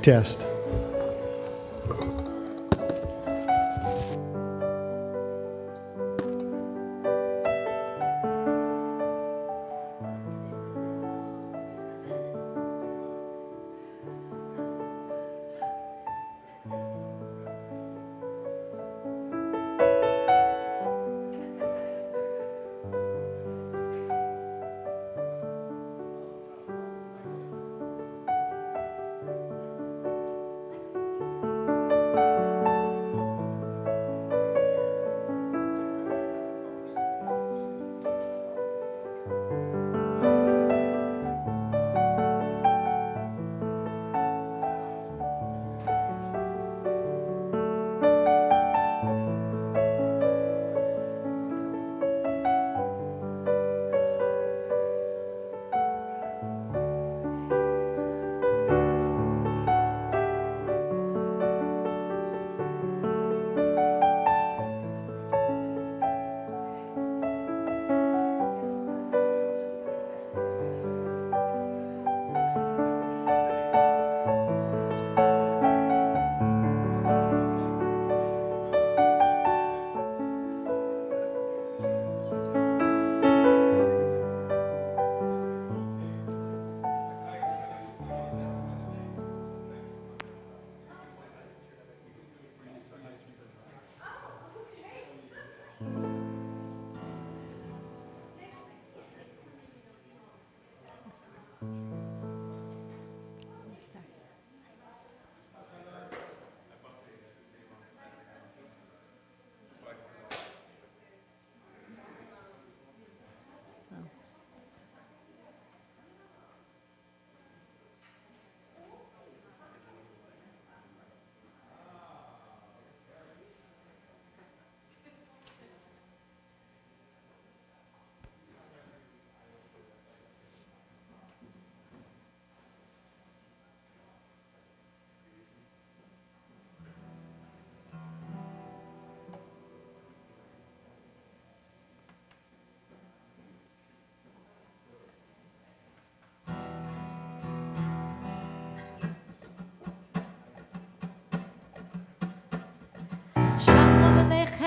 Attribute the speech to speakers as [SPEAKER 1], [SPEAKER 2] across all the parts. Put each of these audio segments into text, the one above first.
[SPEAKER 1] test.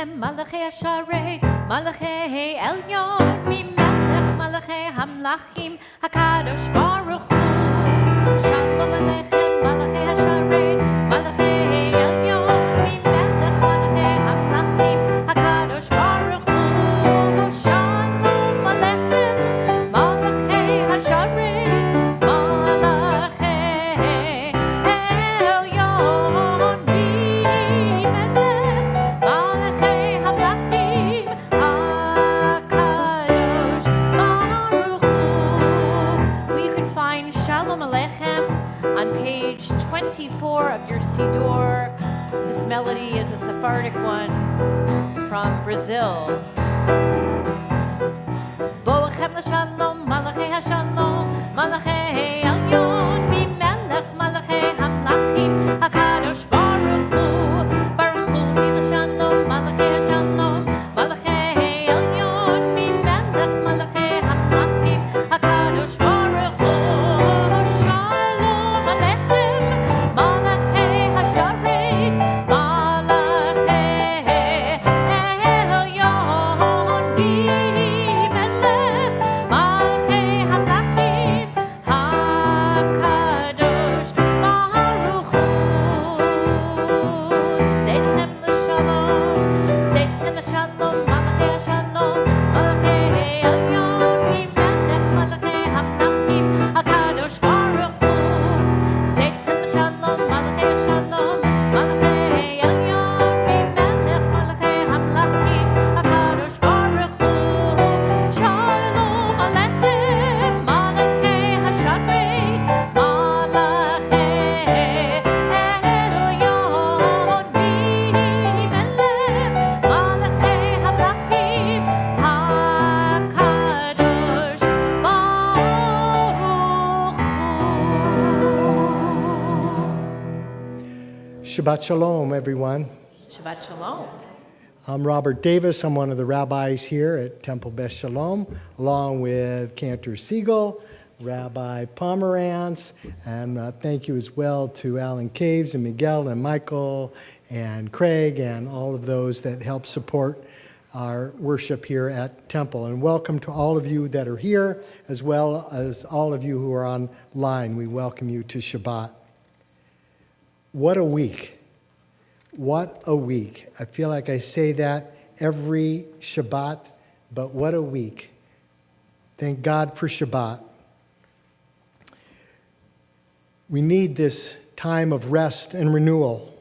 [SPEAKER 2] Malachei Asharet, Malachei Elyon, Mimelech, Malachei Hamlachim, Hakadosh Baruch Hu. Shalom Aleichem, Malachei Asharet, Malachei Elyon, Mimelech, Malachei Hamlachim, Hakadosh Baruch Hu. Shalom Aleichem, Malachei Asharet, Malachei Elyon, Mimelech. On page 24 of your Siddur, this melody is a Sephardic one from Brazil. Boachem l'shalom, malachei hashalom, malachei elyon, mimelech, malachei hamlachim, hakadosh baruch hu, baruch hu l'shalom, malachei hashalom, malachei elyon, mimelech, malachei hamlachim, hakadosh baruch hu.
[SPEAKER 1] Shabbat Shalom, everyone.
[SPEAKER 2] Shabbat Shalom.
[SPEAKER 1] I'm Robert Davis. I'm one of the rabbis here at Temple Beth Shalom, along with Cantor Siegel, Rabbi Pomerantz, and thank you as well to Alan Caves and Miguel and Michael and Craig and all of those that help support our worship here at Temple. And welcome to all of you that are here, as well as all of you who are online. We welcome you to Shabbat. What a week. What a week. I feel like I say that every Shabbat, but what a week. Thank God for Shabbat. We need this time of rest and renewal.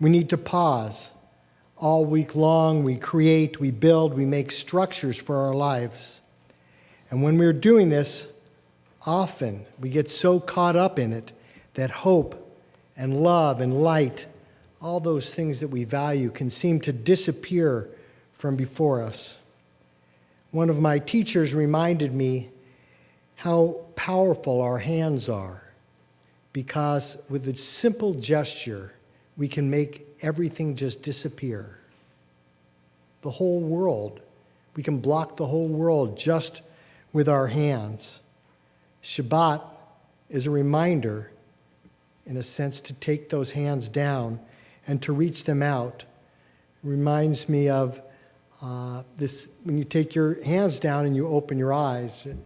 [SPEAKER 1] We need to pause. All week long, we create, we build, we make structures for our lives. And when we're doing this, often we get so caught up in it that hope and love and light, all those things that we value, can seem to disappear from before us. One of my teachers reminded me how powerful our hands are, because with a simple gesture, we can make everything just disappear. The whole world. We can block the whole world just with our hands. Shabbat is a reminder, in a sense, to take those hands down and to reach them out. It reminds me of this, when you take your hands down and you open your eyes. It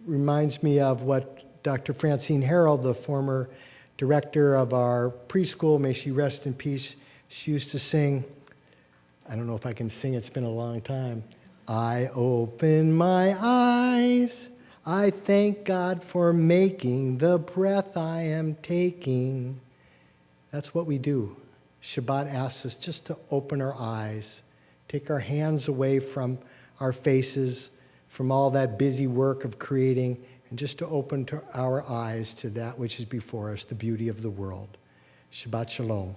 [SPEAKER 1] reminds me of what Dr. Francine Harold, the former director of our preschool, may she rest in peace, she used to sing. I don't know if I can sing, it's been a long time. I open my eyes, I thank God for making the breath I am taking. That's what we do. Shabbat asks us just to open our eyes, take our hands away from our faces, from all that busy work of creating, and just to open to our eyes to that which is before us, the beauty of the world. Shabbat Shalom.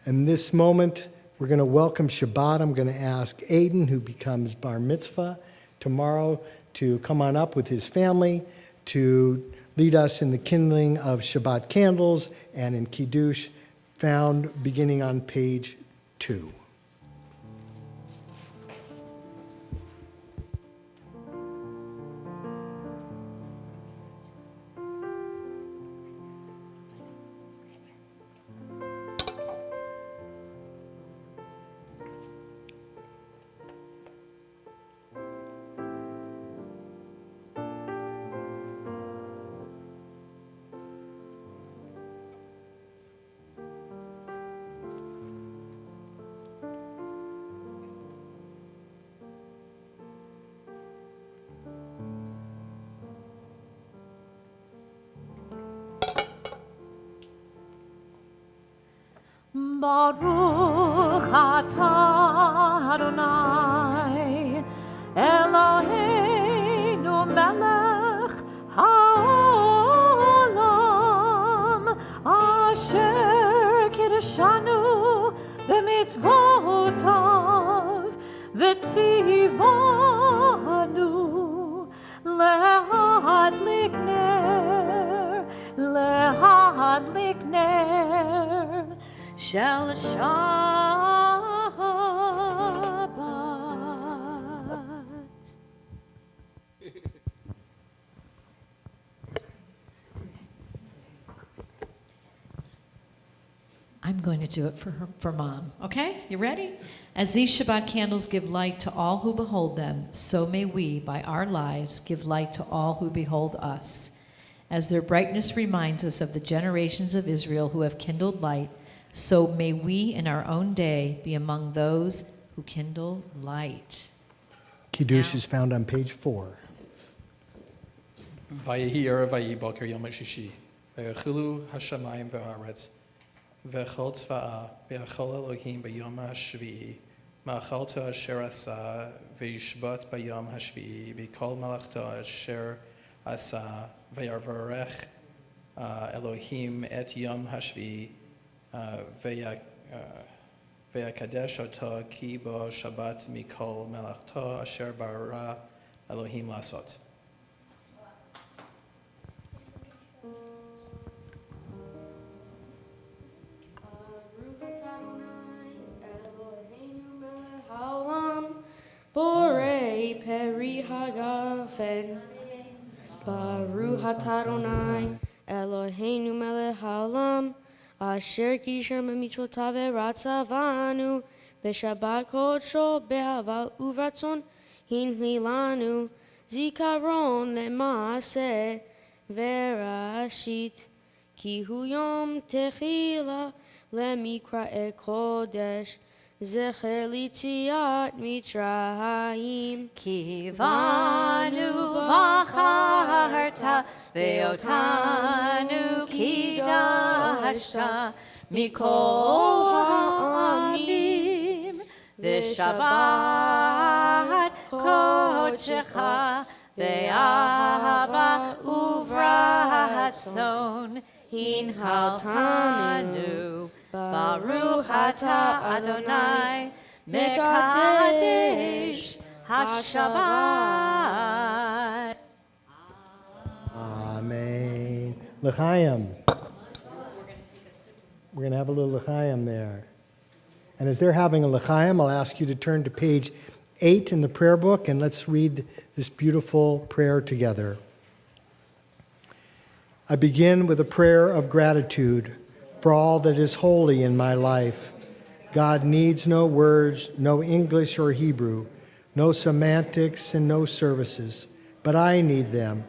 [SPEAKER 1] In this moment, we're going to welcome Shabbat. I'm going to ask Aiden, who becomes bar mitzvah tomorrow, to come on up with his family to lead us in the kindling of Shabbat candles and in Kiddush, found beginning on page 2.
[SPEAKER 2] Baruch atah Adonai Eloheinu melech haolam asher kiddushanu b'mitzvotav v'tzivanu lehadlik ner Shel Shabbat. I'm going to do it for Mom. Okay? You ready? As these Shabbat candles give light to all who behold them, so may we, by our lives, give light to all who behold us. As their brightness reminds us of the generations of Israel who have kindled light, so may we in our own day be among those who kindle light.
[SPEAKER 1] Kiddush is found on page 4.
[SPEAKER 3] Vayehi erev vayi boker yom shishi. Ve'echulu hashamayim ve'aretz. Ve'echol tzva'a. Ve'echol Elohim b'yom hashvi'i. Ma'achalto asher asa. Ve'yishbat b'yom hashvi'i. V'kol malachto asher asa. Ve'yarvarech Elohim et yom hashvi'i. Ve'akadesh oto ki bo Shabbat mikol melachto asher bara Elohim lasot.
[SPEAKER 4] Borei peri hagafen Adonai, Eloheinu melech haolam, asher kisher b'mitzvotav v'ratzavanu, b'shabbat kodsho b'hava uvratzon hinhi lanu, zikaron le'maaseh v'rashit, ki hu yom techila le'mikra'e kodesh, zecher litziat mitzrayim.
[SPEAKER 2] Kivanu v'acharta ve'otanu kidashta mikol ha'amim v'shabbat kodshecha ve'ahava uvratzon hinchaltanu baruch atah Adonai mekadesh HaShabbat.
[SPEAKER 1] Amen. L'chaim. We're going to have a little l'chaim there. And as they're having a l'chaim, I'll ask you to turn to page 8 in the prayer book, and let's read this beautiful prayer together. I begin with a prayer of gratitude for all that is holy in my life. God needs no words, no English or Hebrew, no semantics and no services, but I need them.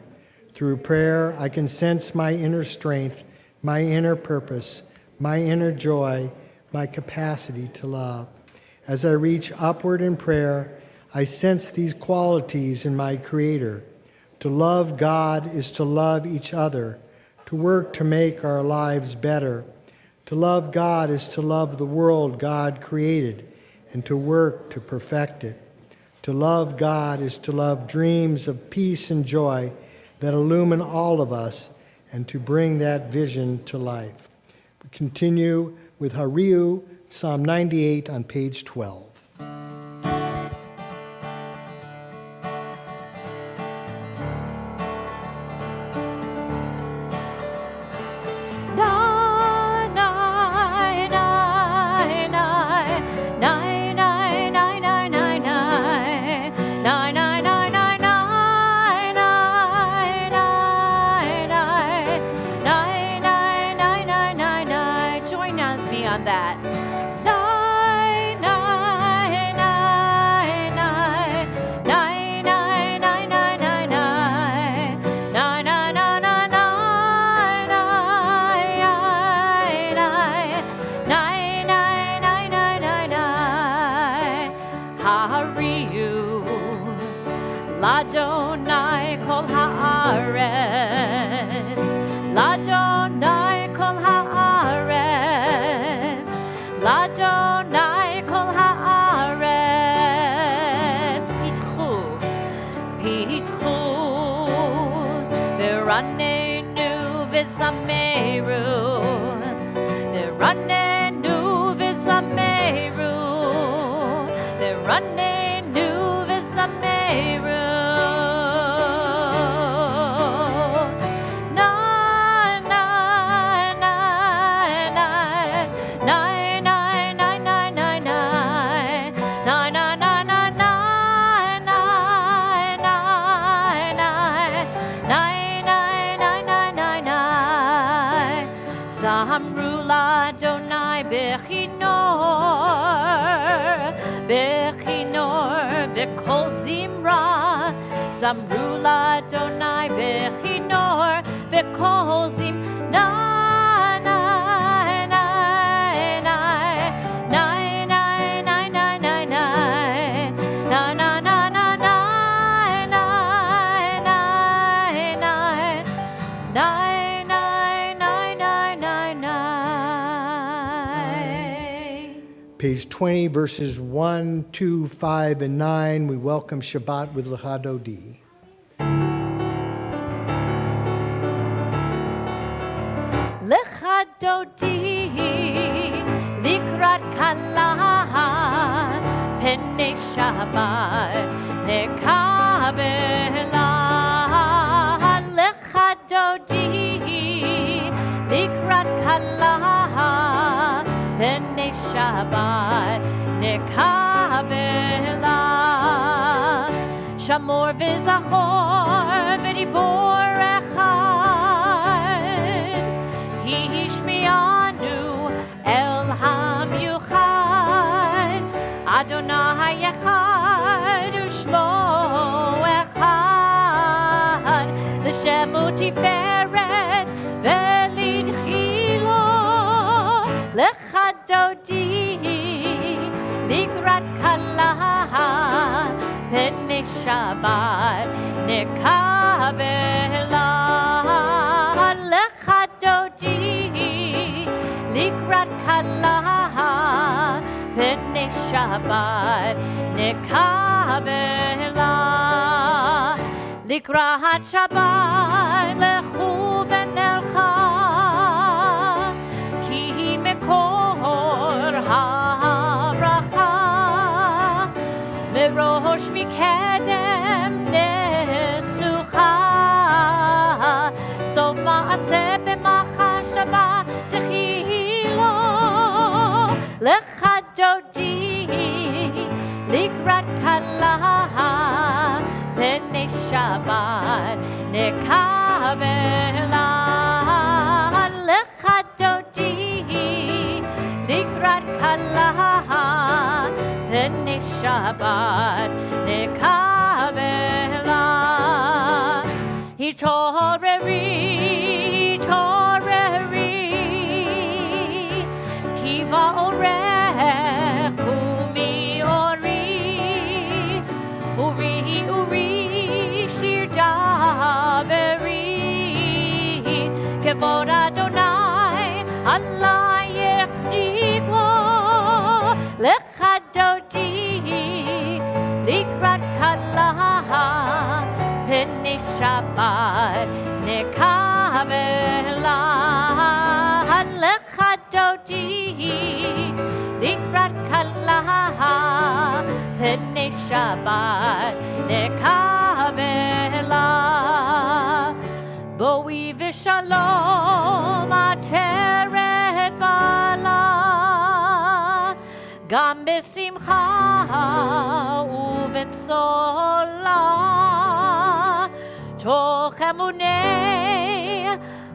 [SPEAKER 1] Through prayer, I can sense my inner strength, my inner purpose, my inner joy, my capacity to love. As I reach upward in prayer, I sense these qualities in my Creator. To love God is to love each other, to work to make our lives better. To love God is to love the world God created and to work to perfect it. To love God is to love dreams of peace and joy that illumine all of us and to bring that vision to life. We continue with Hariu, Psalm 98 on page 12.
[SPEAKER 2] Ladonai kol haaretz, Ladonai kol haaretz, Ladonai kol haaretz. Pitchu, pitchu, v'ranenu v'zameru, v'ranenu v'zameru, v'ranenu v'zameru. Zamru Ladonai bechinor v'kol zimra na na na na na na na na na na na na na na
[SPEAKER 1] Page 20, verses 1, 2, 5, and 9. We welcome Shabbat with Lecha Dodi.
[SPEAKER 2] Lecha Dodi likrat kala pene Shabbat nekabela. Lecha Dodi likrat kala pene Shabbat nekabela. Shamor v'zachor v'diborecha לחדותי לקראת כלה פני שבת נקבלה לחדותי לקראת כלה פני שבת נקבלה לקראת שבת לכו ונלכה כי היא מקור הברכה מראש מקדם נסוכה סוף מעשה במחשבה תחילו לחדותי לקראת כלה פני שבת נקבלה לחדותי לקראת כלה פני שבת נקבלה התעוררי כי באורך ומאורי אורי שיר דברי כבוד אדוני עלייך נגלה לחדותי לקראת כלה פני שבת נקבלה לחדותי לקראת כלה פני שבת נקבלה בואי ושלום עטרת בעלה גם בשמחה ובצולה תוך אמוני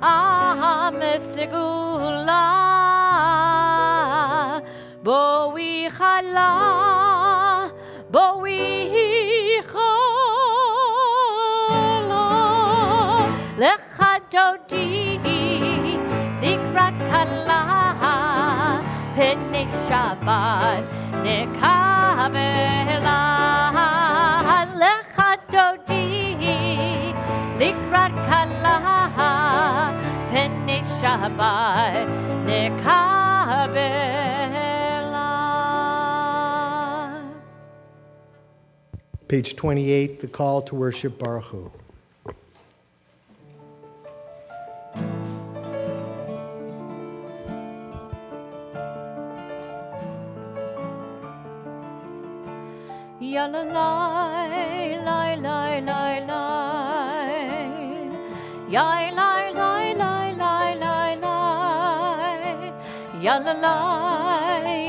[SPEAKER 2] עם סגולה בואי חלה בואי חלה לחדותי לקראת כלה פני שבת נקבלה לחדותי לקראת כלה פני שבת נקבלה.
[SPEAKER 1] Page 28, the call to worship Baruch Hu.
[SPEAKER 2] Ya la la la la la la ya la la la la la la ya la la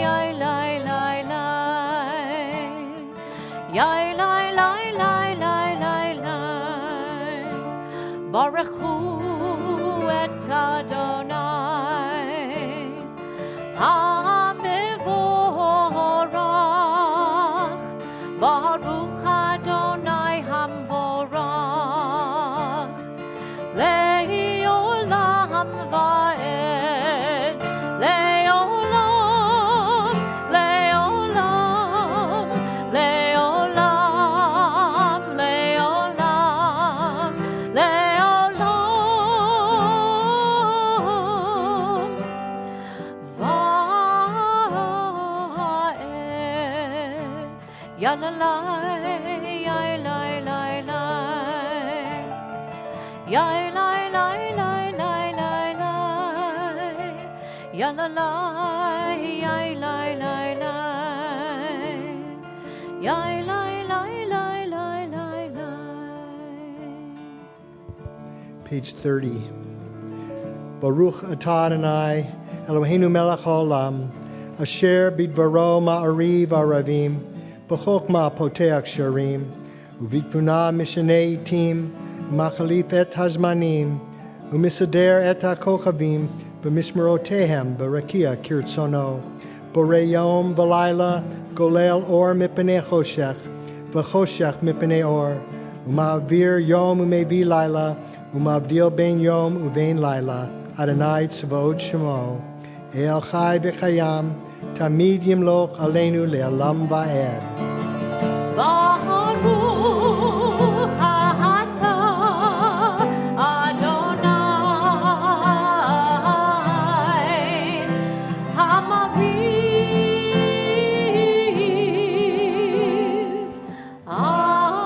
[SPEAKER 2] ya la la la ya la la la la la la Baruch Hu et Adonai HaMevorach Baruch Adonai HaMevorach Le'olam va'ed Le'olam Le'olam Le'olam Le'olam Le'olam va'ed Ya la la ya la la la ya la la la la la la ya la la ya la la la ya la la la la la la
[SPEAKER 1] Page 30. Baruch atah Adonai Eloheinu melech haolam asher bidvaro ma'ariv aravim b'chokma poteach sharim uvitfuna mishnei itim umachalif et hazmanim umisader et hakochavim v'mishmerotehem b'rakia kirtzono borei yom v'layla golel or mipnei choshech v'choshech mipnei or uma'avir yom umevi layla umavdil ben yom uvein layla Adonai tzvaot shemo El Chai V'Chayam, Tamid Yimloch Aleinu Le'alam Va'ed.
[SPEAKER 2] Baruch Ata Adonai Hamariv Arafim.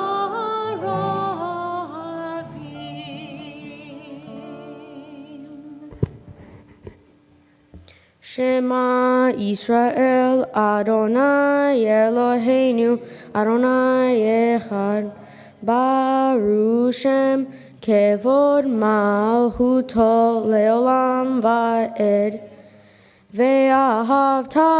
[SPEAKER 4] Shema Israel Adonai Eloheinu Adonai Echad Baruch Shem Kevod Malchuto Leolam Va'ed Ve'ahavta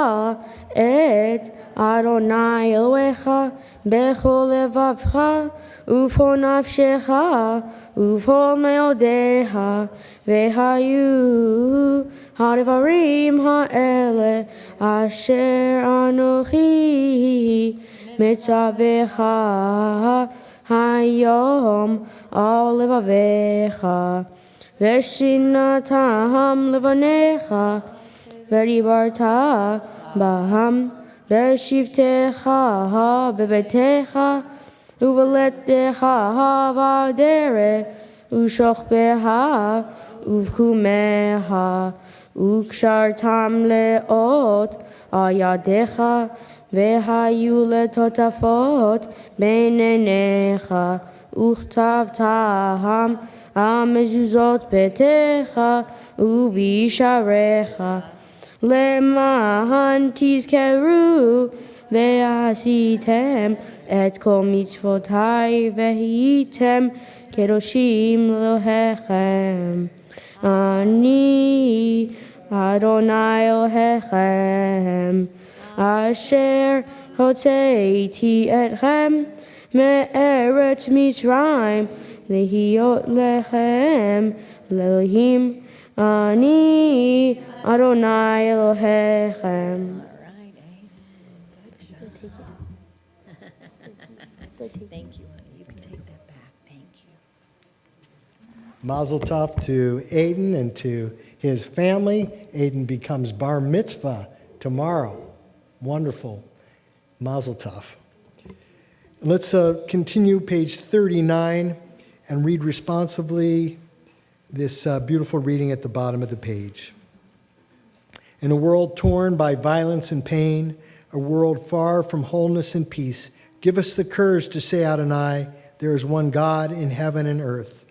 [SPEAKER 4] et Adonai Elohecha Bechol levavcha Ufo nafshecha Ufo meodeha Ve'hayu Harivarim ha'ele asher anochi mitzavecha hayom al levavecha v'shinatam levanecha v'ribarta baham v'shivtecha bebetecha u'veletecha v'adere u'shochbeha uvkumeha Ukshartam leot ayadecha vehayu letotafot beinenecha uchtavtaham amezuzot betecha ubisharecha lemahan tizkeru ve'asitem et kol mitzvotai vehitem kedoshim lohechem Ani Adonai Elohechem Asher Hotzeiti Etchem Me'eretz Mitzrayim Lehiot Lechem Lelohim Ani Adonai Elohechem.
[SPEAKER 2] Thank you, honey. You can take that back. Thank you.
[SPEAKER 1] Mazel tov to Aiden and to his family. Aiden becomes bar mitzvah tomorrow. Wonderful. Mazel tov. Let's continue page 39 and read responsively this beautiful reading at the bottom of the page. In a world torn by violence and pain, a world far from wholeness and peace, give us the courage to say, Adonai, there is one God in heaven and earth.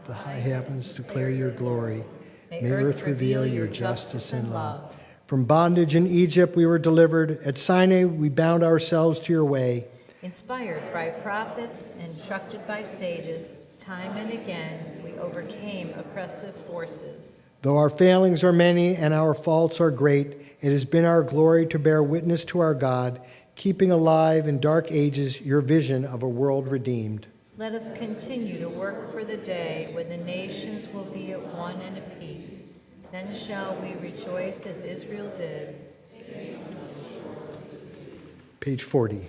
[SPEAKER 1] The high heavens declare your glory. May earth reveal your justice and love. From bondage in Egypt we were delivered. At Sinai we bound ourselves to your way.
[SPEAKER 2] Inspired by prophets, instructed by sages, time and again we overcame oppressive forces.
[SPEAKER 1] Though our failings are many and our faults are great, it has been our glory to bear witness to our God, keeping alive in dark ages your vision of a world redeemed.
[SPEAKER 2] Let us continue to work for the day when the nations will be at one and at peace. Then shall we rejoice as Israel did.
[SPEAKER 1] Page 40.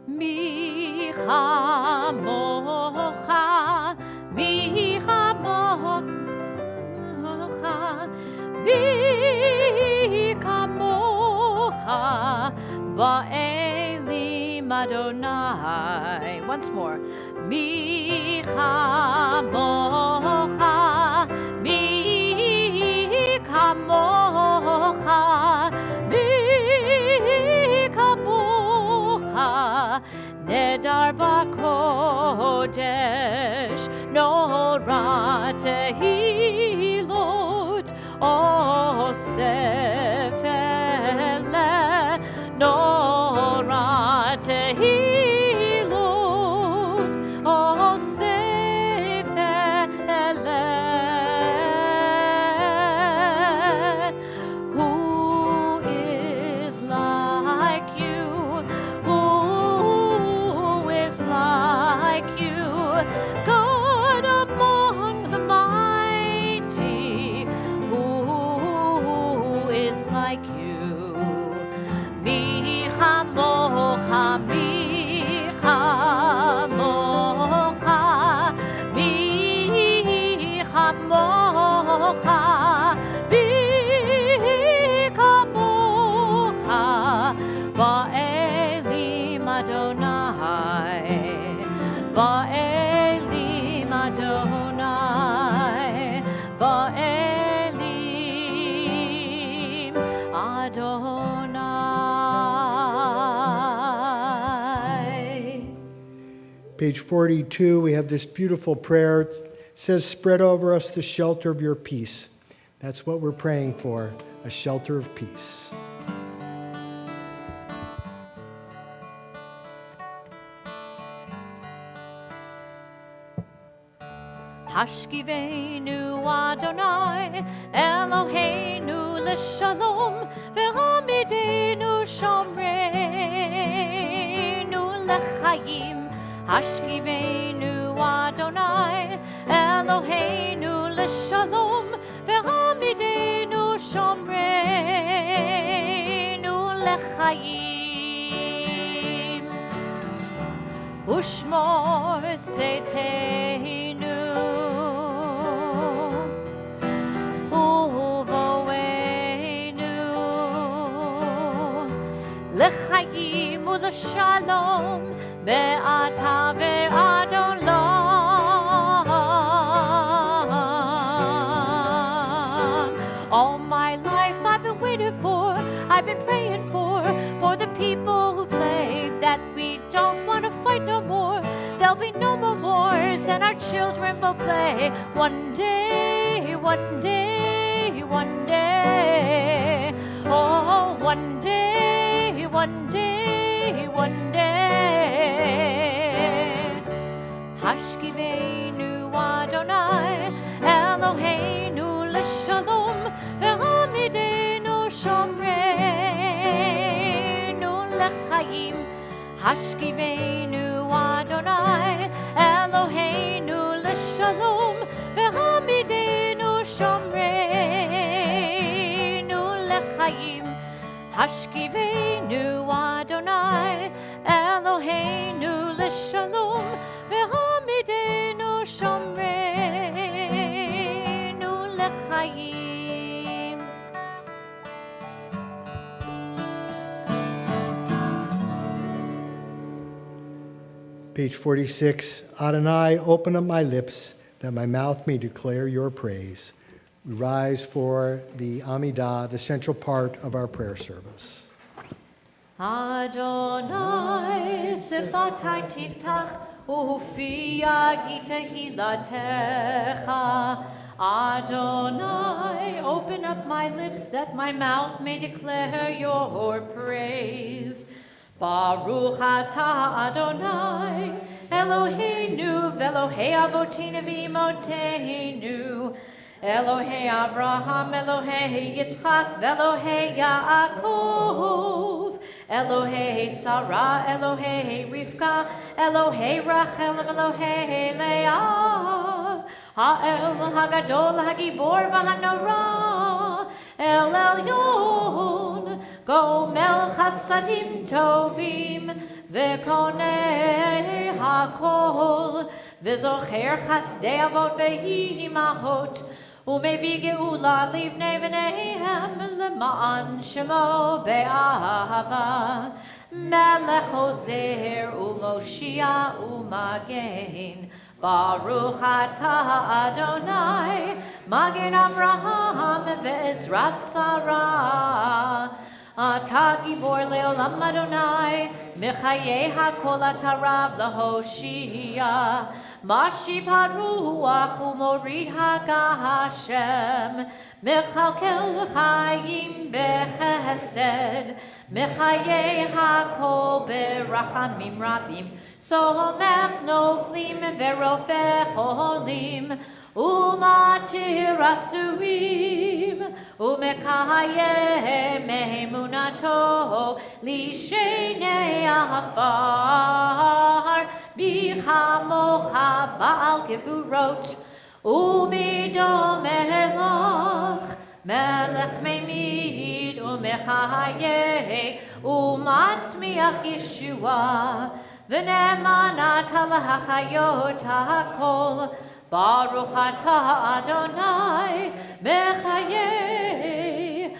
[SPEAKER 2] Mi chamocha, mi chamocha, mi kamocha, ba'elim Adonai. Once more. Mi chamocha, mi kamocha, mi kamocha, nedar b'kodesh, nora tehilot, osef ele, nora tehilot, osef ele. Who is like you? Who is like you? God among the mighty. Who is like you? Mi chamocha, mi Adonai, Ba'elim Adonai, Ba'elim Adonai.
[SPEAKER 1] Page 42, we have this beautiful prayer. It says, spread over us the shelter of your peace. That's what we're praying for, a shelter of peace.
[SPEAKER 2] Hashkivenu Adonai, Eloheinu l'shalom, v'hamidenu shomreinu l'chaim. Hashkivenu Adonai, Eloheinu l'shalom, v'hamidenu shomreinu l'chaim. Ushmor tzeteinu L'chaim u'l'shalom be'ata ve'adon lam. All my life I've been waiting for, I've been praying for the people who play, that we don't want to fight no more. There'll be no more wars and our children will play. One day, one day, one day, oh, one day, one day, one day. Hashkivenu Adonai, Eloheinu l'shalom, v'hamidenu shomreinu l'chaim. Hashkivenu Adonai, Eloheinu l'shalom, v'hamidenu shomreinu l'chaim. Hashkivenu Adonai, Eloheinu l'shalom, v'hamidenu shomreinu l'chaim.
[SPEAKER 1] Page 46, Adonai, open up my lips that my mouth may declare your praise. We rise for the Amidah, the central part of our prayer service.
[SPEAKER 2] Adonai, sifatai tiftach, ufi yagi tehilatecha. Adonai, open up my lips that my mouth may declare your praise. Baruch atah Adonai, Eloheinu v'Elohei avoteinu v'imotenu, Elohei Avraham, Elohei Yitzchak, v'Elohei Yaakov, Elohei Sarah, Elohei Rivka, Elohei Rachel, v'Elohei Leah, Ha'el Hagadol Hagibor v'Hanora, El Elyon, Gomel Chasadim Tovim, V'Konei Hakol, V'Zocher Chasdei Avot V'Imahot, U'Mevi Geula Livnei V'Neihem, L'Ma'an Shemo Be'ahava, Melech Ozer U'Moshia U'Magen, Baruch atah Adonai, Magen Avraham ve'ezrat Sarah. Atah gibor le'olam Adonai, Mechayei hakol atarav lahoshia. Mashiv haruach u'morid hagah Hashem, Mechalkel chayim bechesed, Mechayei hakol berachamim rabim. Somech noflim verofech olim, umatir asurim, umekayem emunato, lishenei afar, bichamocha ba'al gevurot, umidomelach, melech memid, umechayeh, umatzmiach Yeshua, V'nemanat lahachayot hakol, Baruch atah Adonai, Mechayei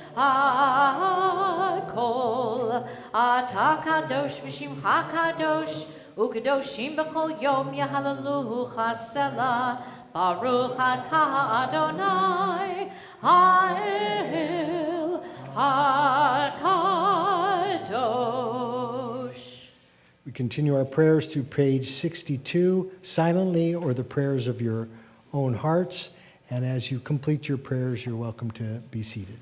[SPEAKER 2] Hakol Ata Kadosh V'Shimcha Kadosh Ukadoshim B'Chol Yom Yahalalucha Selah Baruch Atah Adonai Ha'el HaKadosh.
[SPEAKER 1] We continue our prayers through page 62 silently or the prayers of your own hearts. And as you complete your prayers, you're welcome to be seated.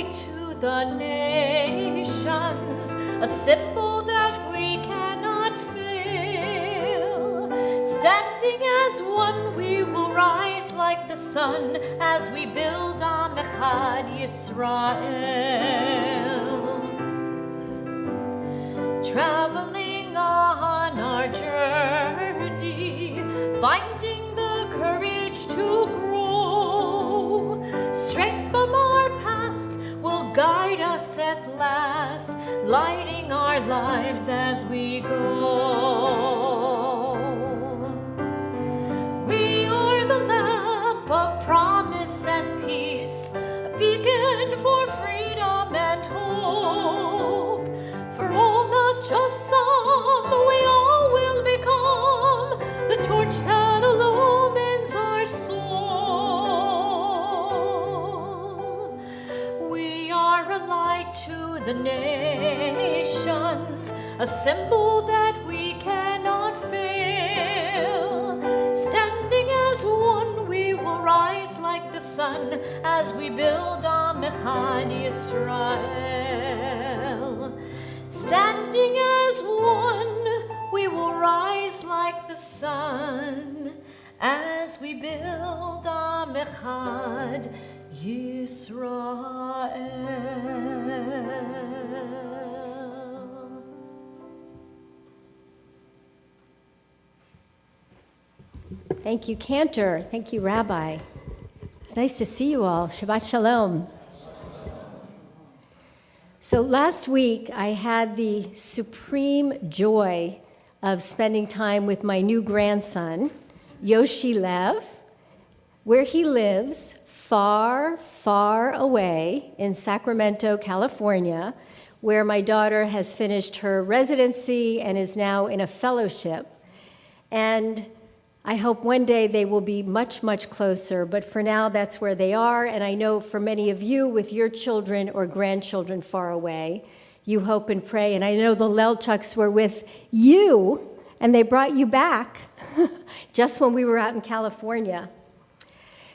[SPEAKER 2] To the nations, a symbol that we cannot fail. Standing as one, we will rise like the sun as we build Am Echad Yisrael. Traveling on our journey, finding the courage to grow, strength from our past will guide us at last, lighting our lives as we go. We are the lamp of promise and peace, a beacon for freedom and hope. For all, not just some, we all will become the torch that illumines our soul. We are a light to the nations, a symbol that we cannot fail. Standing as one, we will rise like the sun as we build Am Echad Yisrael. Standing as one, we will rise like the sun as we build Am Echad Yisrael.
[SPEAKER 5] Thank you, Cantor. Thank you, Rabbi. It's nice to see you all. Shabbat Shalom. So last week, I had the supreme joy of spending time with my new grandson, Yoshi Lev, where he lives far, far away in Sacramento, California, where my daughter has finished her residency and is now in a fellowship. And I hope one day they will be much, much closer, but for now, that's where they are. And I know for many of you with your children or grandchildren far away, you hope and pray. And I know the Lelchucks were with you, and they brought you back just when we were out in California.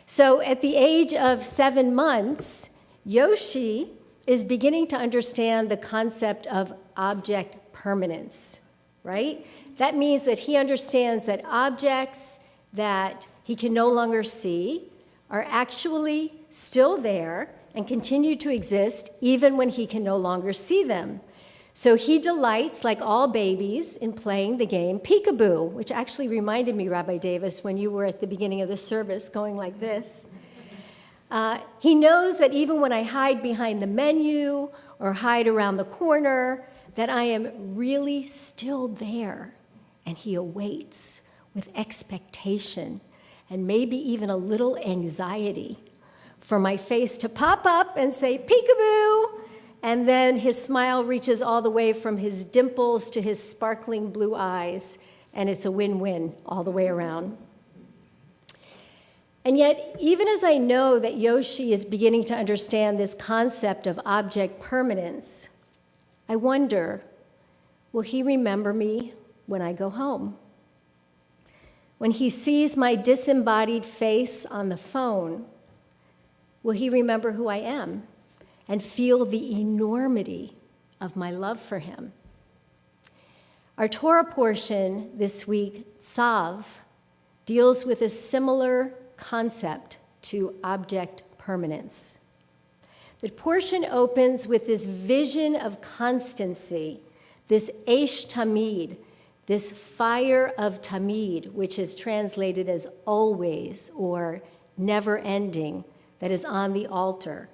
[SPEAKER 5] So at the age of 7 months, Yoshi is beginning to understand the concept of object permanence, right? That means that he understands that objects that he can no longer see are actually still there and continue to exist even when he can no longer see them. So he delights, like all babies, in playing the game peekaboo, which actually reminded me, Rabbi Davis, when you were at the beginning of the service going like this. He knows that even when I hide behind the menu or hide around the corner, that I am really still there. And he awaits with expectation and maybe even a little anxiety for my face to pop up and say, peekaboo, And then his smile reaches all the way from his dimples to his sparkling blue eyes, and it's a win-win all the way around. And yet, even as I know that Yoshi is beginning to understand this concept of object permanence, I wonder, will he remember me when I go home? When he sees my disembodied face on the phone, will he remember who I am and feel the enormity of my love for him? Our Torah portion this week, Tzav, deals with a similar concept to object permanence. The portion opens with this vision of constancy, this Eish Tamid, this fire of Tamid, which is translated as always or never ending, that is on the altar,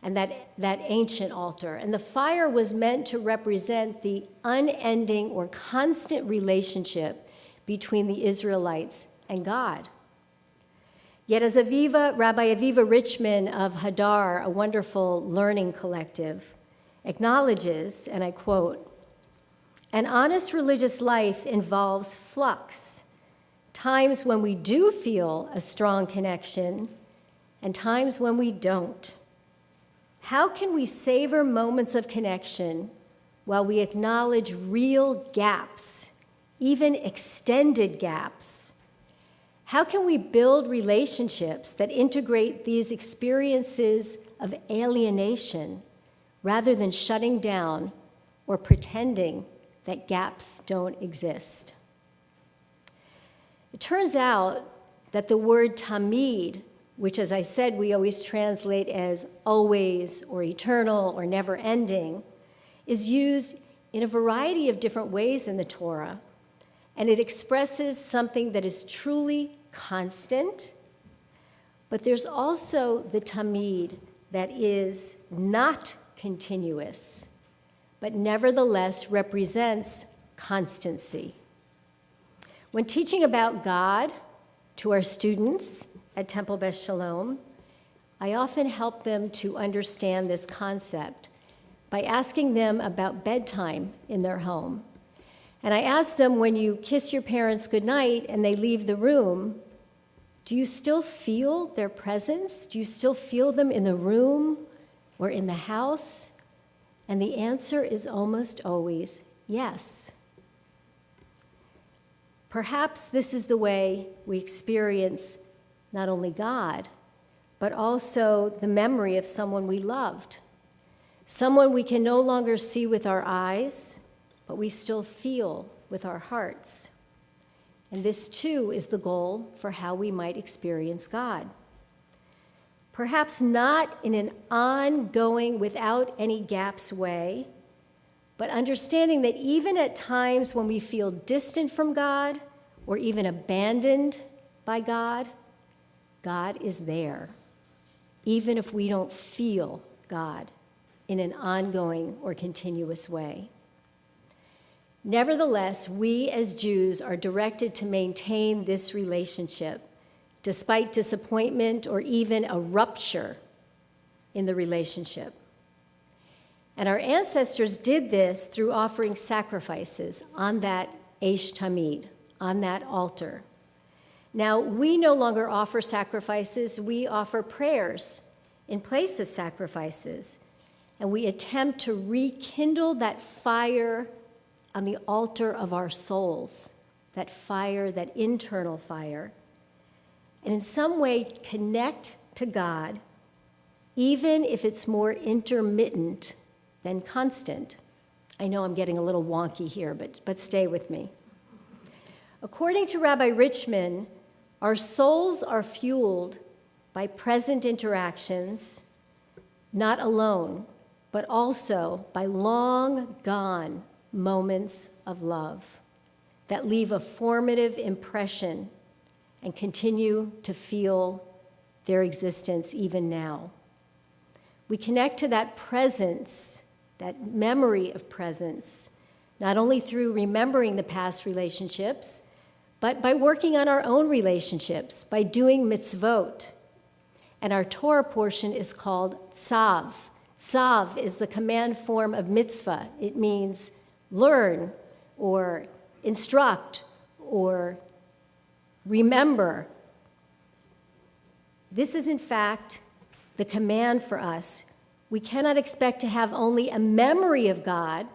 [SPEAKER 5] and that ancient altar. And the fire was meant to represent the unending or constant relationship between the Israelites and God. Yet as Rabbi Aviva Richman of Hadar, a wonderful learning collective, acknowledges, and I quote, "An honest religious life involves flux, times when we do feel a strong connection and times when we don't. How can we savor moments of connection while we acknowledge real gaps, even extended gaps? How can we build relationships that integrate these experiences of alienation rather than shutting down or pretending that gaps don't exist?" It turns out that the word tamid, which, as I said, we always translate as always or eternal or never ending, is used in a variety of different ways in the Torah, and it expresses something that is truly constant, but there's also the tamid that is not continuous, but nevertheless represents constancy. When teaching about God to our students at Temple Beth Shalom, I often help them to understand this concept by asking them about bedtime in their home. And I ask them, when you kiss your parents goodnight and they leave the room, do you still feel their presence? Do you still feel them in the room or in the house? And the answer is almost always yes. Perhaps this is the way we experience not only God, but also the memory of someone we loved, someone we can no longer see with our eyes, but we still feel with our hearts. And this, too, is the goal for how we might experience God. Perhaps not in an ongoing, without any gaps way, but understanding that even at times when we feel distant from God or even abandoned by God, God is there, even if we don't feel God in an ongoing or continuous way. Nevertheless, we as Jews are directed to maintain this relationship despite disappointment or even a rupture in the relationship. And our ancestors did this through offering sacrifices on that Eish Tamid, on that altar. Now, we no longer offer sacrifices, we offer prayers in place of sacrifices, and we attempt to rekindle that fire on the altar of our souls, that fire, that internal fire, and in some way connect to God, even if it's more intermittent than constant. I know I'm getting a little wonky here, but stay with me. According to Rabbi Richman, our souls are fueled by present interactions, not alone, but also by long gone moments of love that leave a formative impression and continue to feel their existence even now. We connect to that presence, that memory of presence, not only through remembering the past relationships, but by working on our own relationships, by doing mitzvot. And our Torah portion is called Tzav. Tzav is the command form of mitzvah. It means learn or instruct or remember. This is, in fact, the command for us. We cannot expect to have only a memory of God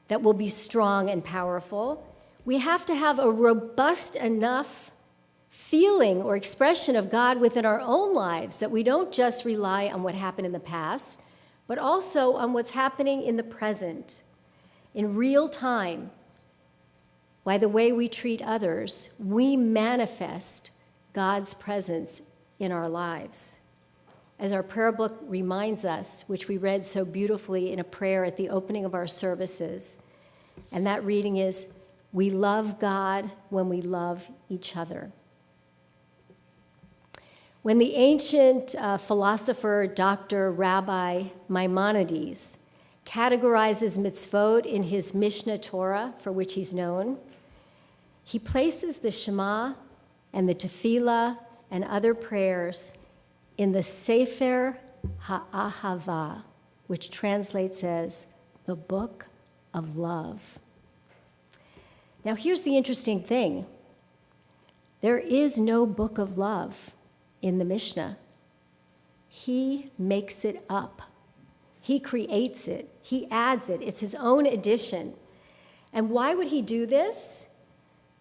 [SPEAKER 5] that will be strong and powerful. We have to have a robust enough feeling or expression of God within our own lives that we don't just rely on what happened in the past, but also on what's happening in the present, in real time. By the way we treat others, we manifest God's presence in our lives. As our prayer book reminds us, which we read so beautifully in a prayer at the opening of our services, and that reading is, "We love God when we love each other." When the ancient philosopher, Dr. Rabbi Maimonides, categorizes mitzvot in his Mishnah Torah, for which he's known, he places the Shema and the Tefillah and other prayers in the Sefer HaAhava, which translates as the Book of Love. Now, here's the interesting thing. There is no book of love in the Mishnah. He makes it up. He creates it. He adds it. It's his own addition. And why would he do this?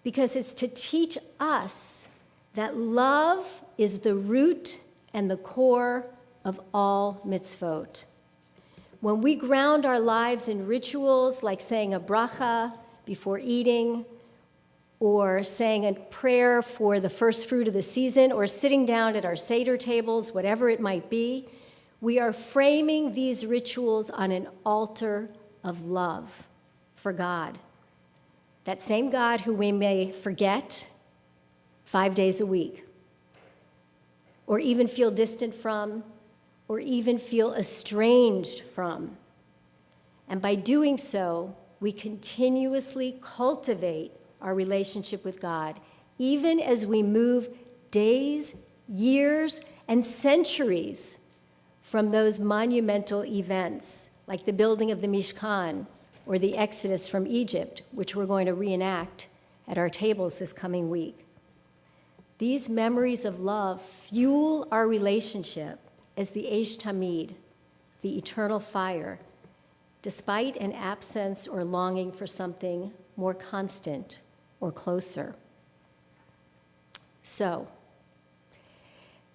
[SPEAKER 5] Because it's to teach us that love is the root and the core of all mitzvot. When we ground our lives in rituals like saying a bracha before eating, or saying a prayer for the first fruit of the season, or sitting down at our Seder tables, whatever it might be, we are framing these rituals on an altar of love for God. That same God who we may forget 5 days a week, or even feel distant from, or even feel estranged from. And by doing so, we continuously cultivate our relationship with God, even as we move days, years, and centuries from those monumental events, like the building of the Mishkan or the Exodus from Egypt, which we're going to reenact at our tables this coming week. These memories of love fuel our relationship as the Eish Tamid, the eternal fire, despite an absence or longing for something more constant or closer. So,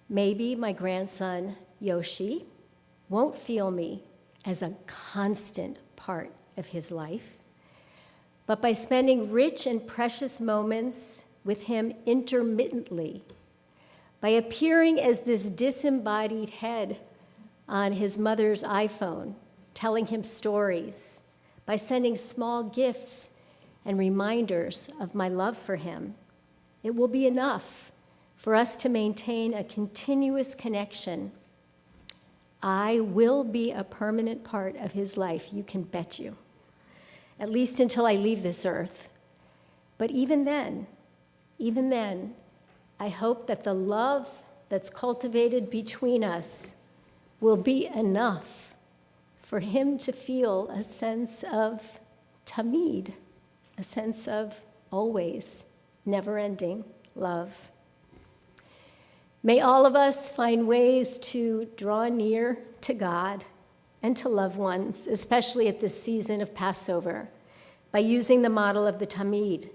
[SPEAKER 5] maybe my grandson, Yoshi, won't feel me as a constant part of his life, but by spending rich and precious moments with him intermittently, by appearing as this disembodied head on his mother's iPhone, telling him stories, by sending small gifts and reminders of my love for him, it will be enough for us to maintain a continuous connection. I will be a permanent part of his life, you can bet you, at least until I leave this earth. But even then, I hope that the love that's cultivated between us will be enough for him to feel a sense of tamid, a sense of always, never-ending love. May all of us find ways to draw near to God and to loved ones, especially at this season of Passover, by using the model of the tamid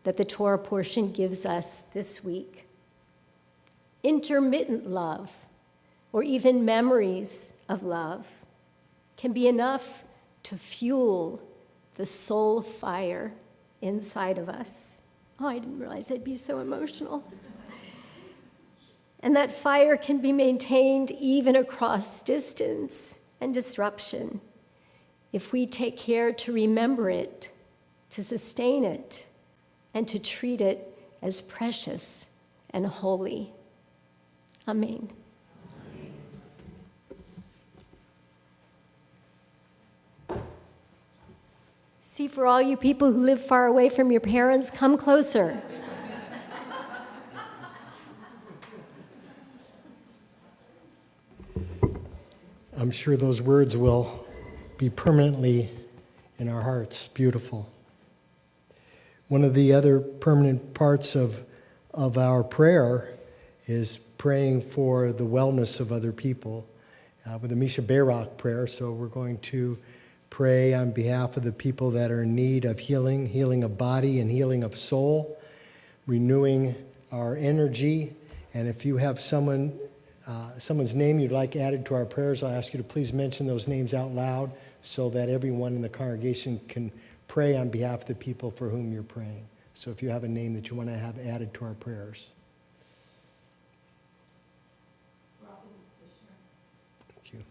[SPEAKER 5] that the Torah portion gives us this week. Intermittent love, or even memories of love, can be enough to fuel the soul fire inside of us. Oh, I didn't realize I'd be so emotional. And that fire can be maintained even across distance and disruption if we take care to remember it, to sustain it, and to treat it as precious and holy. Amen. See, for all you people who live far away from your parents, come closer.
[SPEAKER 1] I'm sure those words will be permanently in our hearts. Beautiful. One of the other permanent parts of our prayer is praying for the wellness of other people with the Misha Barak prayer. So we're going to pray on behalf of the people that are in need of healing, healing of body and healing of soul, renewing our energy. And if you have someone's name you'd like added to our prayers, I'll ask you to please mention those names out loud so that everyone in the congregation can pray on behalf of the people for whom you're praying. So if you have a name that you want to have added to our prayers. Thank you.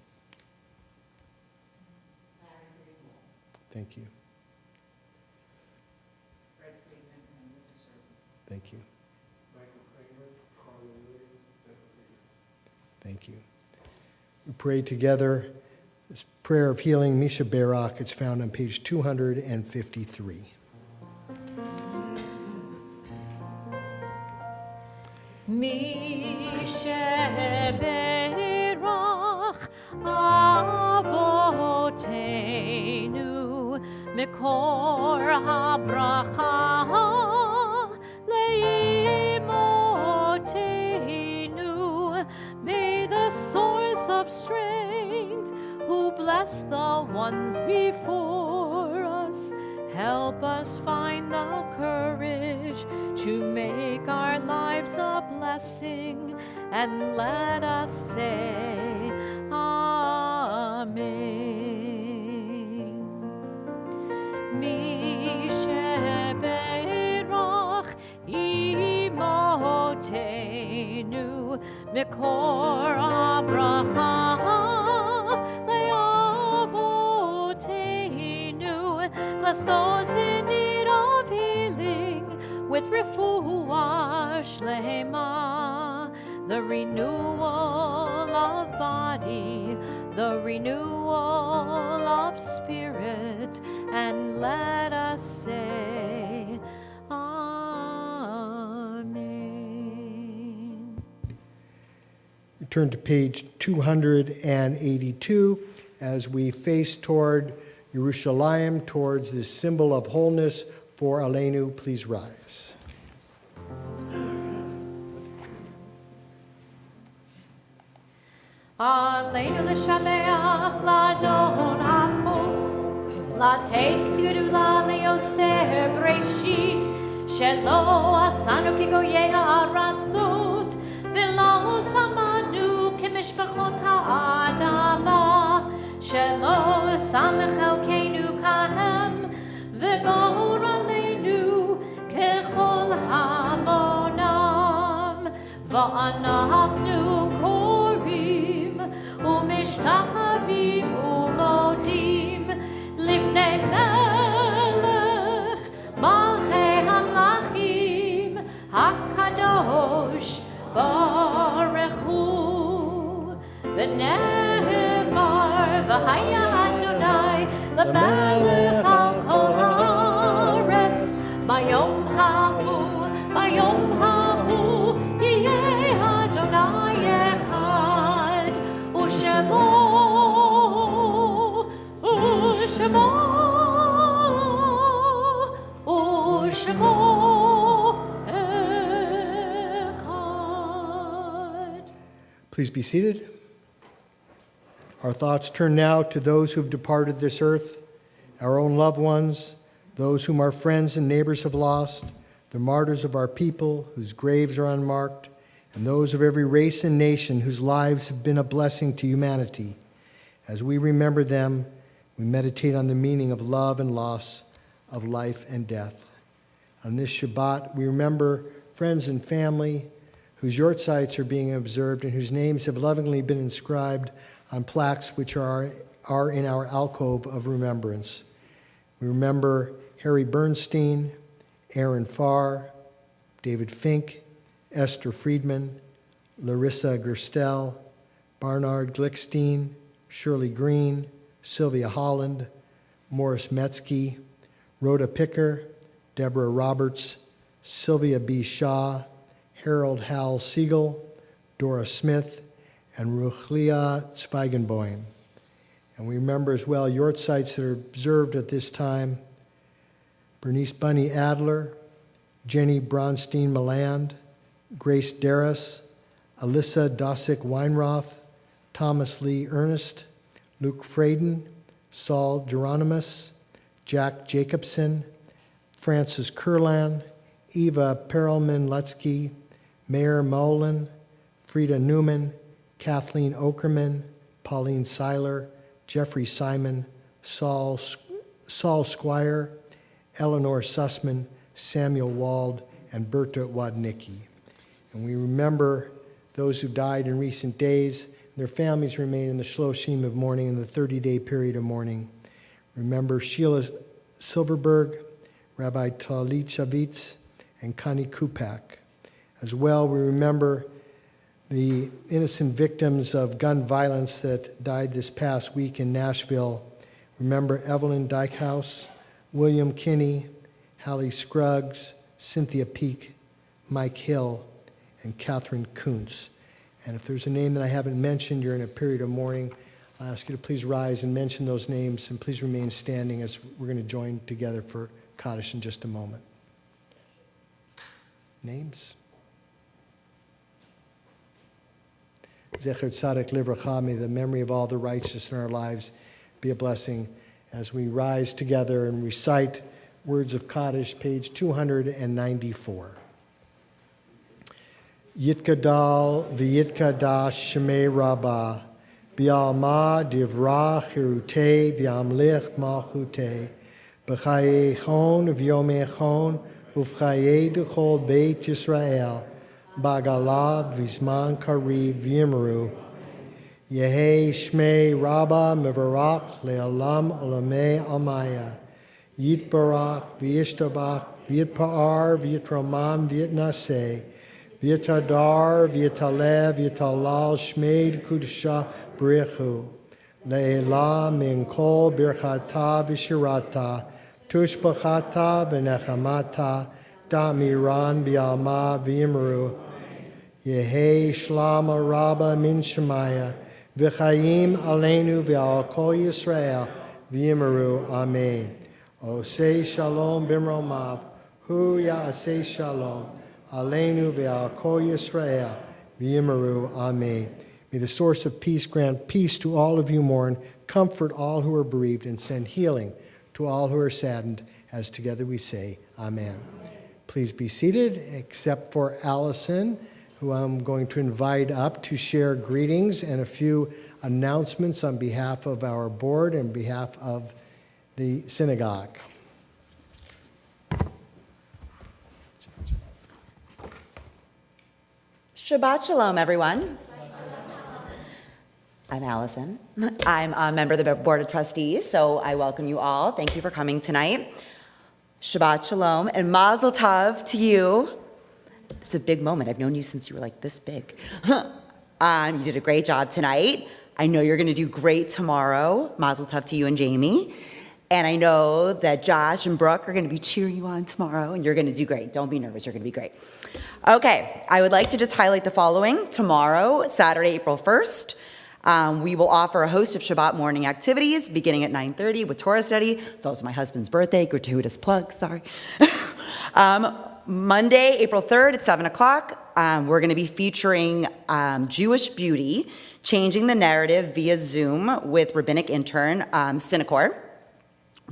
[SPEAKER 1] Thank you. Thank you. Thank you. We pray together this prayer of healing, Misha Barak. It's found on page 253.
[SPEAKER 2] Misha Barak Avotenu Mikor HaBracha Leimotenu. May the source of strength who bless the ones before us help us find the courage to make our lives a blessing, and let us say Amen. Misha Barak Imotenu Mikor HaBracha Le'avotenu. Bless those in need of healing with refuah shlema, the renewal of body, the renewal of spirit, and let us say Amen.
[SPEAKER 1] We turn to page 282 as we face toward Yerushalayim, towards this symbol of wholeness for Aleinu. Please rise.
[SPEAKER 2] Aleinu l'shameach l'adon hakol, la'teik gedula le'yotzer breshit, shelo asanu kigoyei ha'aratzot, v'lo samanu k'mishpachot ha'adama, shelo samech elkeinu kahem, v'gor aleinu kechol hamonam, va'anachnu korim u'mishtachavim u'modim livnei melech malchei hamlachim hakadosh baruch hu. V'nehemar v'haya Adonai l'melech al kol haaretz bayom ha'hu yeh Adonai echad u'shemo echad.
[SPEAKER 1] Please be seated. Our thoughts turn now to those who've departed this earth, our own loved ones, those whom our friends and neighbors have lost, the martyrs of our people whose graves are unmarked, and those of every race and nation whose lives have been a blessing to humanity. As we remember them, we meditate on the meaning of love and loss, of life and death. On this Shabbat, we remember friends and family whose yortzites are being observed and whose names have lovingly been inscribed on plaques which are in our alcove of remembrance. We remember Harry Bernstein, Aaron Farr, David Fink, Esther Friedman, Larissa Gerstel, Barnard Glickstein, Shirley Green, Sylvia Holland, Morris Metzke, Rhoda Picker, Deborah Roberts, Sylvia B. Shaw, Harold Hal Siegel, Dora Smith, and Ruchlia Zweigenboim. And we remember as well yortzites that are observed at this time: Bernice Bunny Adler, Jenny Bronstein Milland, Grace Darris, Alyssa Dosick Weinroth, Thomas Lee Ernest, Luke Fraden, Saul Geronimus, Jack Jacobson, Francis Kurlan, Eva Perelman-Lutsky, Mayor Mullen, Frida Newman, Kathleen Okerman, Pauline Seiler, Jeffrey Simon, Saul Squire, Eleanor Sussman, Samuel Wald, and Berta Wadnicki. And we remember those who died in recent days. Their families remain in the Shloshim of mourning, in the 30-day period of mourning. Remember Sheila Silverberg, Rabbi Talit Shavitz, and Connie Kupak. As well, we remember the innocent victims of gun violence that died this past week in Nashville. Remember Evelyn Dykehouse, William Kinney, Hallie Scruggs, Cynthia Peak, Mike Hill, and Catherine Kuntz. And if there's a name that I haven't mentioned during a period of mourning, I'll ask you to please rise and mention those names, and please remain standing as we're going to join together for Kaddish in just a moment. Names? Zecher Tzaddik Livracha, may the memory of all the righteous in our lives be a blessing as we rise together and recite words of Kaddish, page 294. Yitkadal v'yitkadash shemei Rabbah, B'alma divra chirutei v'amlich malchutei, B'chaye chon v'yomei chon, Ufchaye d'chol Beit Yisrael, Bagala v'zman kariv v'yimru, Yehei shmei Rabbah mevarach le'olam olamei amaya, Yitbarach v'yishtabach v'yitpa'ar v'yitroman v'yitnaseh, V'yitadar, v'yitalev, v'yitalal, shmeid kudusha b'richu. Le'ela min kol birchata v'shirata, tushbachata v'nechamata, da'miran b'alma v'yimru. Yehei shlama rabba min shemaya, v'chayim aleinu v'al kol Yisrael, v'yimru. Amen. Osei shalom b'mromav, hu ya'asei shalom. Aleinu ve'al kol Yisrael, v'yimaru, amen. May the source of peace grant peace to all of you mourn, comfort all who are bereaved, and send healing to all who are saddened, as together we say, amen. Please be seated, except for Allison, who I'm going to invite up to share greetings and a few announcements on behalf of our board and behalf of the synagogue.
[SPEAKER 6] Shabbat Shalom, everyone. I'm Allison. I'm a member of the Board of Trustees, so I welcome you all. Thank you for coming tonight. Shabbat Shalom and Mazel Tov to you. It's a big moment. I've known you since you were like this big. You did a great job tonight. I know you're going to do great tomorrow. Mazel Tov to you and Jamie. And I know that Josh and Brooke are going to be cheering you on tomorrow, and you're going to do great. Don't be nervous. You're going to be great. Okay, I would like to just highlight the following. Tomorrow, Saturday, April 1st, we will offer a host of Shabbat morning activities beginning at 9:30 with Torah study. It's also my husband's birthday. Gratuitous plug, sorry. Monday, April 3rd at 7 o'clock, we're going to be featuring Jewish Beauty, changing the narrative via Zoom with rabbinic intern Sinacor.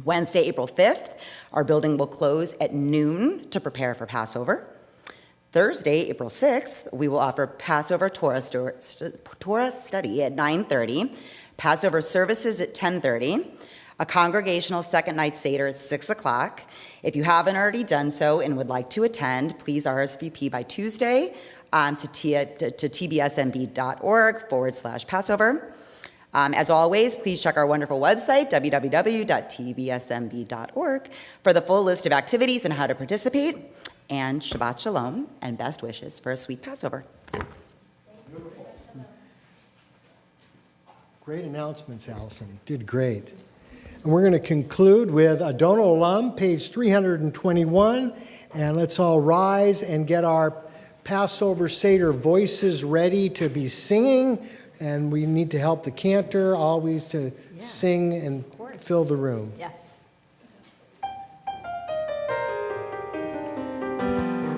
[SPEAKER 6] Wednesday, April 5th, our building will close at noon to prepare for Passover. Thursday, April 6th, we will offer Passover Torah study at 9:30, Passover services at 10:30, a congregational second night Seder at 6 o'clock. If you haven't already done so and would like to attend, please RSVP by Tuesday to tbsmb.org/Passover. As always, please check our wonderful website, www.tbsmb.org, for the full list of activities and how to participate. And Shabbat Shalom and best wishes for a sweet Passover.
[SPEAKER 1] Beautiful. Great announcements, Allison. Did great. And we're going to conclude with Adon Olam, page 321. And let's all rise and get our Passover Seder voices ready to be singing And we need to help the cantor always to sing and fill the room.
[SPEAKER 2] Yes.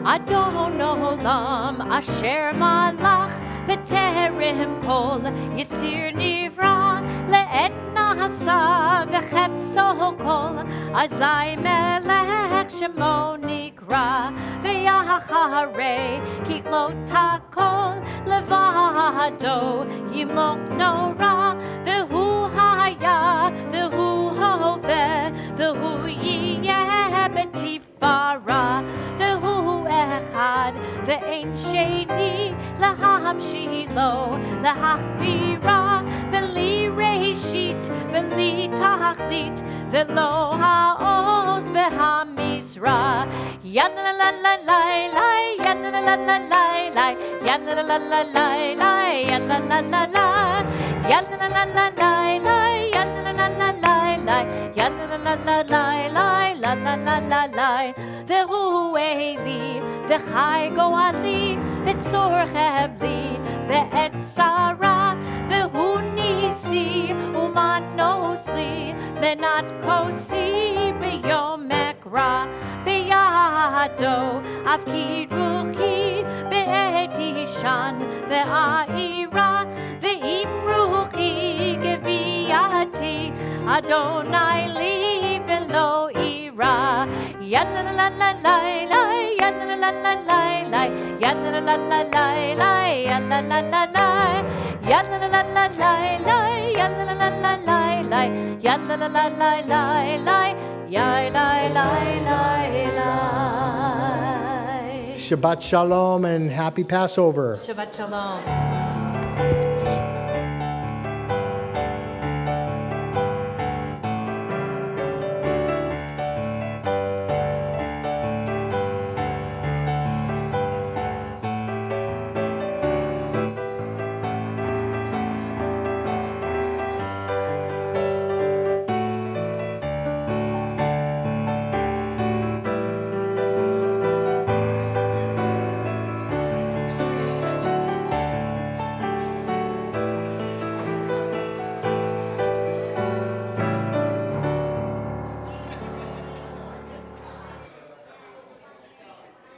[SPEAKER 7] Adon olam asher malach b'terem kol yitzir nivra le'et nasa v'chepso kol azai melech shemo nikra v'yacharei kiklot hakol levado yimlok nora v'hu haya v'hu hoveh v'hu yiyeh b'tifara v'hu echad ve'ein sheni lahamshilo lahakbira beli reishit beli tachlit ve'lo ha'oz ve'hamizra yan la la la la la yan la la la la la yan la la la la la yan la la la la yan la la la la la yan la la la la la yan la la la la la la la la la ve'hu eli ve'chai go'ali ve'tzor chevli ve'et sara ve'hu nisi umanosli ve'nat kosi be'yom ekra be'yado avkid ruchi be'et ishan ve'aira ve'im ruchi geviyati Adonai li ve'lo ira yan la la la la la yan la la la la la yan la la la la la yan la la la la yan la la la la la yan la la la la la yan la la la la la la ya la la la la.
[SPEAKER 1] Shabbat Shalom and happy Passover.
[SPEAKER 2] Shabbat Shalom.